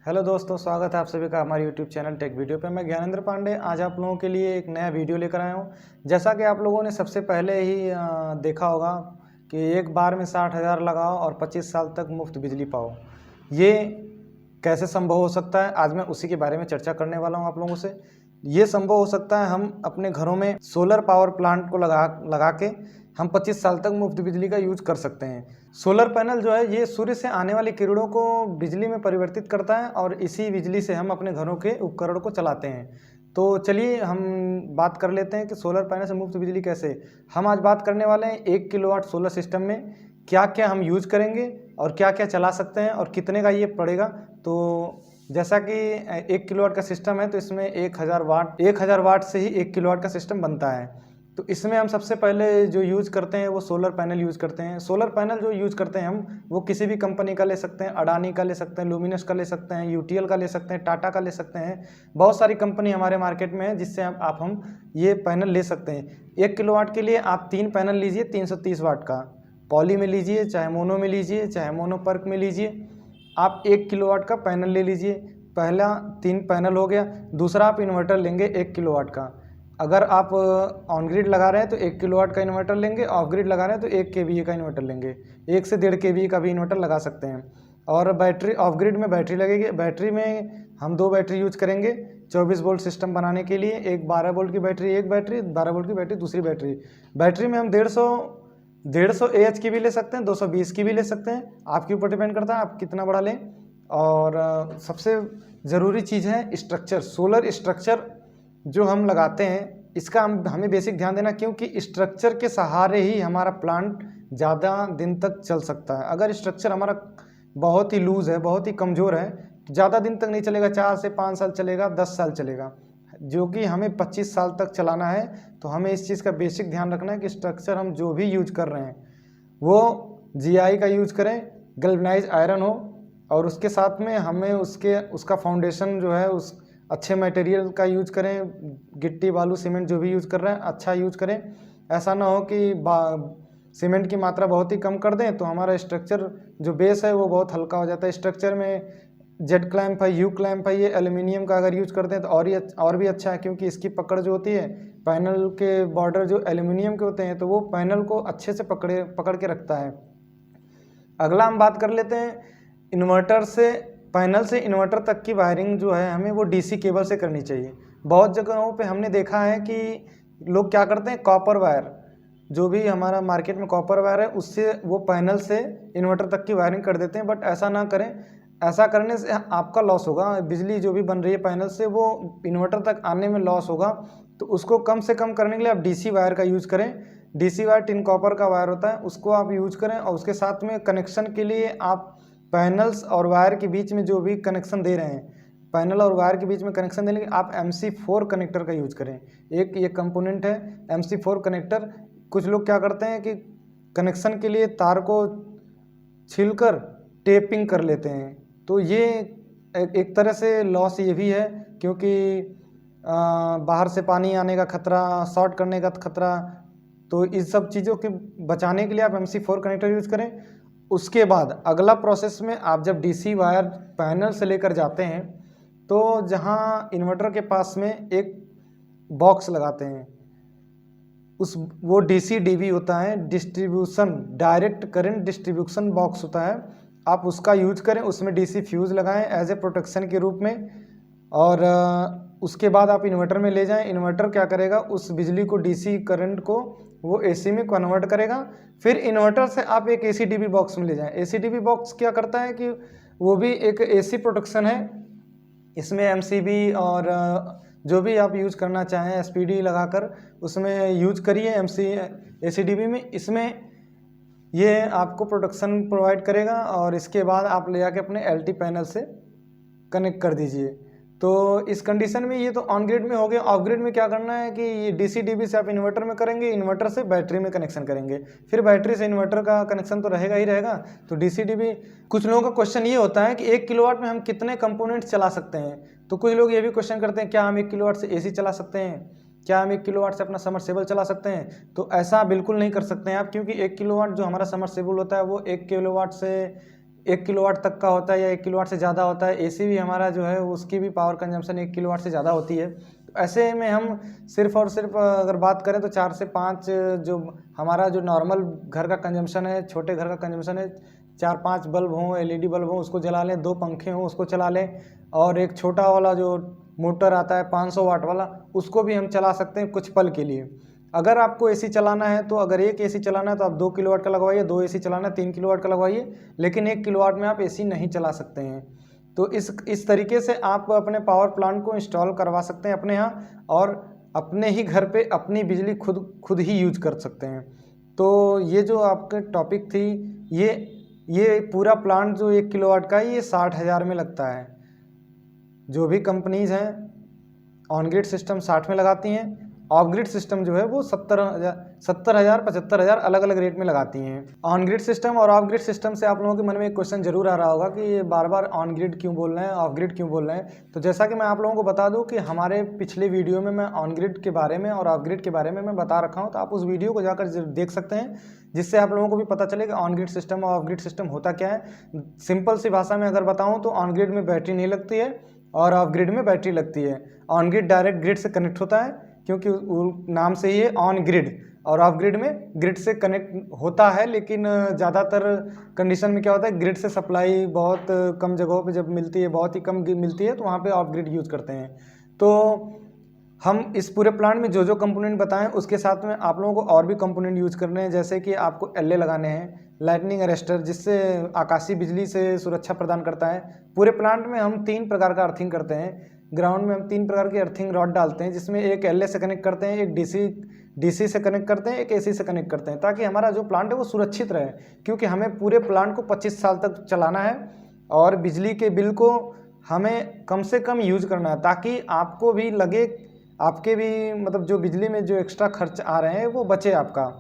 Hello दोस्तों, स्वागत है आप सभी का हमारे यूट्यूब चैनल टेक वीडियो पे। मैं ज्ञानेंद्र पांडे आज आप लोगों के लिए एक नया वीडियो लेकर आया हूँ। जैसा कि आप लोगों ने सबसे पहले ही देखा होगा कि एक बार में 60,000 लगाओ और 25 साल तक मुफ्त बिजली पाओ। ये कैसे संभव हो सकता है, आज मैं उसी के बारे में चर्चा करने वाला हूँ आप लोगों से। ये संभव हो सकता है हम अपने घरों में सोलर पावर प्लांट को लगा के हम 25 साल तक मुफ्त बिजली का यूज कर सकते हैं। सोलर पैनल जो है ये सूर्य से आने वाली किरणों को बिजली में परिवर्तित करता है और इसी बिजली से हम अपने घरों के उपकरण को चलाते हैं। तो चलिए हम बात कर लेते हैं कि सोलर पैनल से मुफ्त बिजली कैसे। हम आज बात करने वाले हैं 1 किलोवाट सोलर सिस्टम में क्या क्या हम यूज करेंगे और क्या क्या चला सकते हैं और कितने का ये पड़ेगा। तो जैसा कि 1 किलोवाट का सिस्टम है तो इसमें 1000 वाट से ही 1 किलोवाट का सिस्टम बनता है। तो इसमें हम सबसे पहले जो यूज़ करते हैं वो सोलर पैनल यूज़ करते हैं। सोलर पैनल जो यूज़ करते हैं हम वो किसी भी कंपनी का ले सकते हैं, अडानी का ले सकते हैं, लुमिनस का ले सकते हैं, यूटीएल का ले सकते हैं, टाटा का ले सकते हैं। बहुत सारी कंपनी हमारे मार्केट में है जिससे हम ये पैनल ले सकते हैं। 1 किलोवाट के लिए आप 3 पैनल लीजिए 330 वाट का, पॉली में लीजिए चाहे मोनो में लीजिए चाहे मोनोपर्क में लीजिए। आप 1 किलोवाट का पैनल ले लीजिए। पहला 3 पैनल हो गया। दूसरा आप इन्वर्टर लेंगे 1 किलोवाट का। अगर आप ऑन ग्रिड लगा रहे हैं तो 1 किलोवाट का इन्वर्टर लेंगे, ऑफ ग्रिड लगा रहे हैं तो 1 केवीए का इन्वर्टर लेंगे। 1 से 1.5 केवीए का भी इन्वर्टर लगा सकते हैं। और बैटरी ऑफ ग्रिड में बैटरी लगेगी। बैटरी में हम 2 बैटरी यूज करेंगे 24 वोल्ट सिस्टम बनाने के लिए। एक 12 वोल्ट की बैटरी, एक बैटरी 12 वोल्ट की बैटरी, दूसरी बैटरी। बैटरी में हम 150 AH की भी ले सकते हैं, 220 की भी ले सकते हैं। आपके ऊपर डिपेंड करता है आप कितना बड़ा लें। और सबसे ज़रूरी चीज़ है स्ट्रक्चर। सोलर स्ट्रक्चर जो हम लगाते हैं इसका हमें बेसिक ध्यान देना, क्योंकि स्ट्रक्चर के सहारे ही हमारा प्लांट ज़्यादा दिन तक चल सकता है। अगर स्ट्रक्चर हमारा बहुत ही लूज़ है, बहुत ही कमज़ोर है, तो ज़्यादा दिन तक नहीं चलेगा। 4 से 5 साल चलेगा, 10 साल चलेगा। जो कि हमें 25 साल तक चलाना है तो हमें इस चीज़ का बेसिक ध्यान रखना है कि स्ट्रक्चर हम जो भी यूज कर रहे हैं वो GI का यूज करें, गैल्वेनाइज्ड आयरन हो, और उसके साथ में हमें उसका फाउंडेशन जो है उस अच्छे मटेरियल का यूज करें। गिट्टी बालू सीमेंट जो भी यूज़ कर रहे हैं अच्छा यूज करें। ऐसा ना हो कि सीमेंट की मात्रा बहुत ही कम कर दें तो हमारा स्ट्रक्चर जो बेस है वो बहुत हल्का हो जाता है। स्ट्रक्चर में जेड क्लैंप है, यू क्लैंप है, ये एल्यूमिनियम का अगर यूज करते हैं तो और भी अच्छा है, क्योंकि इसकी पकड़ जो होती है पैनल के बॉर्डर जो एल्यूमिनियम के होते हैं तो वो पैनल को अच्छे से पकड़ के रखता है। अगला हम बात कर लेते हैं इन्वर्टर से, पैनल से इन्वर्टर तक की वायरिंग जो है हमें वो DC केबल से करनी चाहिए। बहुत जगहों पे हमने देखा है कि लोग क्या करते हैं, कॉपर वायर, जो भी हमारा मार्केट में कॉपर वायर है उससे वो पैनल से इन्वर्टर तक की वायरिंग कर देते हैं। बट ऐसा ना करें। ऐसा करने से आपका लॉस होगा। बिजली जो भी बन रही है पैनल से वो इन्वर्टर तक आने में लॉस होगा। तो उसको कम से कम करने के लिए आप DC वायर का यूज़ करें। DC वायर टिन कॉपर का वायर होता है, उसको आप यूज करें। और उसके साथ में कनेक्शन के लिए आप पैनल्स और वायर के बीच में जो भी कनेक्शन दे रहे हैं, पैनल और वायर के बीच में कनेक्शन देने के आप MC4 कनेक्टर का यूज करें। एक ये कंपोनेंट है MC4 कनेक्टर। कुछ लोग क्या करते हैं कि कनेक्शन के लिए तार को छीलकर टेपिंग कर लेते हैं, तो ये एक तरह से लॉस ये भी है, क्योंकि बाहर से पानी आने का खतरा, शॉर्ट करने का खतरा। तो इस सब चीज़ों के बचाने के लिए आप MC4 कनेक्टर यूज़ करें। उसके बाद अगला प्रोसेस में आप जब DC वायर पैनल से लेकर जाते हैं तो जहां इन्वर्टर के पास में एक बॉक्स लगाते हैं, वो DC-DB होता है, distribution direct current distribution box होता है। आप उसका यूज करें, उसमें DC फ्यूज़ लगाएं एज ए प्रोटेक्शन के रूप में। और उसके बाद आप इन्वर्टर में ले जाएं। इन्वर्टर क्या करेगा, उस बिजली को DC करंट को वो AC में कन्वर्ट करेगा। फिर इन्वर्टर से आप एक AC-DB बॉक्स में ले जाएं। AC-DB बॉक्स क्या करता है कि वो भी एक AC प्रोटेक्शन है। इसमें MCB और जो भी आप यूज करना चाहें SPD लगाकर उसमें यूज करिए। AC-DB में इसमें ये आपको प्रोटेक्शन प्रोवाइड करेगा। और इसके बाद आप ले जाके अपने LT पैनल से कनेक्ट कर दीजिए। तो इस कंडीशन में ये तो ऑन ग्रिड में हो गया। ऑफ ग्रिड में क्या करना है कि ये DC-DB से आप इन्वर्टर में करेंगे, इन्वर्टर से बैटरी में कनेक्शन करेंगे, फिर बैटरी से इन्वर्टर का कनेक्शन तो रहेगा ही रहेगा। तो DC-DB, कुछ लोगों का क्वेश्चन ये होता है कि 1 किलोवाट में हम कितने कंपोनेंट्स चला सकते हैं। तो कुछ लोग ये भी क्वेश्चन करते हैं क्या हम 1 किलोवाट से AC चला सकते हैं, क्या हम 1 किलोवाट से अपना समरसेबल चला सकते हैं। तो ऐसा बिल्कुल नहीं कर सकते हैं आप, क्योंकि 1 किलोवाट जो हमारा समरसेबल होता है वो 1 किलोवाट से 1 किलोवाट तक का होता है या 1 किलोवाट से ज़्यादा होता है। एसी भी हमारा जो है उसकी भी पावर कंजम्पशन 1 किलोवाट से ज़्यादा होती है। तो ऐसे में हम सिर्फ़ और सिर्फ अगर बात करें तो 4 से 5 जो हमारा जो नॉर्मल घर का कंजम्पशन है, छोटे घर का कंजम्पशन है, 4-5 बल्ब हों, एलईडी बल्ब हों उसको जला लें, 2 पंखे हों उसको चला लें, और एक छोटा वाला जो मोटर आता है 500 वाट वाला उसको भी हम चला सकते हैं कुछ पल के लिए। अगर आपको एसी चलाना है तो अगर एक एसी चलाना है तो आप 2 किलोवाट का लगवाइए, 2 एसी चलाना है 3 किलोवाट का लगवाइए, लेकिन 1 किलोवाट में आप एसी नहीं चला सकते हैं। तो इस तरीके से आप अपने पावर प्लांट को इंस्टॉल करवा सकते हैं अपने यहाँ, और अपने ही घर पे अपनी बिजली खुद ही यूज कर सकते हैं। तो ये जो आपके टॉपिक थी, ये पूरा प्लांट जो 1 किलोवाट का है ये 60,000 में लगता है। जो भी कंपनीज़ हैं ऑन ग्रिड सिस्टम 60 में लगाती हैं, ऑफ ग्रिड सिस्टम जो है वो 70,000 75,000 अलग अलग रेट में लगाती हैं। ऑन ग्रिड सिस्टम और ऑफ ग्रिड सिस्टम से आप लोगों के मन में एक क्वेश्चन जरूर आ रहा होगा कि ये बार बार ऑन ग्रिड क्यों बोल रहे हैं, ऑफ ग्रिड क्यों बोल रहे हैं। तो जैसा कि मैं आप लोगों को बता दूं कि हमारे पिछले वीडियो में मैं ऑन ग्रिड के बारे में और ऑफ ग्रिड के बारे में मैं बता रखा हूँ, तो आप उस वीडियो को जाकर देख सकते हैं, जिससे आप लोगों को भी पता चले कि ऑन ग्रिड सिस्टम और ऑफ ग्रिड सिस्टम होता क्या है। सिंपल सी भाषा में अगर बताऊँ तो ऑन ग्रिड में बैटरी नहीं लगती है और ऑफ ग्रिड में बैटरी लगती है। ऑन ग्रिड डायरेक्ट ग्रिड से कनेक्ट होता है क्योंकि नाम से ही है ऑन ग्रिड, और ऑफ ग्रिड में ग्रिड से कनेक्ट होता है, लेकिन ज़्यादातर कंडीशन में क्या होता है, ग्रिड से सप्लाई बहुत कम जगहों पे जब मिलती है, बहुत ही कम मिलती है, तो वहाँ पे ऑफ ग्रिड यूज़ करते हैं। तो हम इस पूरे प्लांट में जो जो कंपोनेंट बताएं उसके साथ में आप लोगों को और भी कंपोनेंट यूज करने हैं, जैसे कि आपको एलए लगाने हैं, लाइटनिंग अरेस्टर, जिससे आकाशीय बिजली से सुरक्षा प्रदान करता है। पूरे प्लांट में हम 3 प्रकार का अर्थिंग करते हैं। ग्राउंड में हम 3 प्रकार की अर्थिंग रॉड डालते हैं, जिसमें एक एलए से कनेक्ट करते हैं, एक डीसी से कनेक्ट करते हैं, एक एसी से कनेक्ट करते हैं, ताकि हमारा जो प्लांट है वो सुरक्षित रहे। क्योंकि हमें पूरे प्लांट को 25 साल तक चलाना है और बिजली के बिल को हमें कम से कम यूज करना है, ताकि आपको भी लगे, आपके भी मतलब जो बिजली में जो एक्स्ट्रा खर्च आ रहे हैं वो बचे आपका।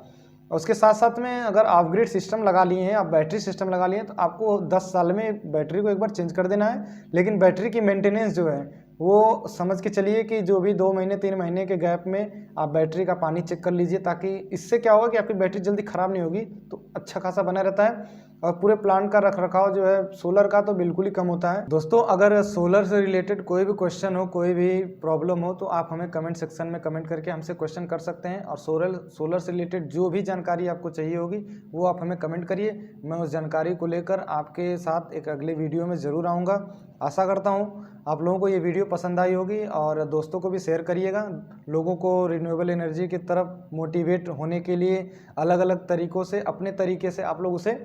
उसके साथ साथ में अगर ऑफ ग्रिड सिस्टम लगा लिए हैं, आप बैटरी सिस्टम लगा लिए हैं, तो आपको 10 साल में बैटरी को एक बार चेंज कर देना है। लेकिन बैटरी की मेंटेनेंस जो है वो समझ के चलिए कि जो भी 2 महीने 3 महीने के गैप में आप बैटरी का पानी चेक कर लीजिए, ताकि इससे क्या होगा कि आपकी बैटरी जल्दी ख़राब नहीं होगी, तो अच्छा खासा बना रहता है। और पूरे प्लांट का रखरखाव जो है सोलर का तो बिल्कुल ही कम होता है। दोस्तों, अगर सोलर से रिलेटेड कोई भी क्वेश्चन हो, कोई भी प्रॉब्लम हो, तो आप हमें कमेंट सेक्शन में कमेंट करके हमसे क्वेश्चन कर सकते हैं। और सोलर से रिलेटेड जो भी जानकारी आपको चाहिए होगी वो आप हमें कमेंट करिए। मैं उस जानकारी को लेकर आपके साथ एक अगले वीडियो में ज़रूर आऊँगा। आशा करता हूँ आप लोगों को ये वीडियो पसंद आई होगी, और दोस्तों को भी शेयर करिएगा। लोगों को रिन्यूएबल एनर्जी की तरफ मोटिवेट होने के लिए अलग अलग तरीक़ों से, अपने तरीके से आप लोग उसे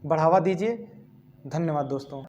बढ़ावा दीजिए। धन्यवाद दोस्तों।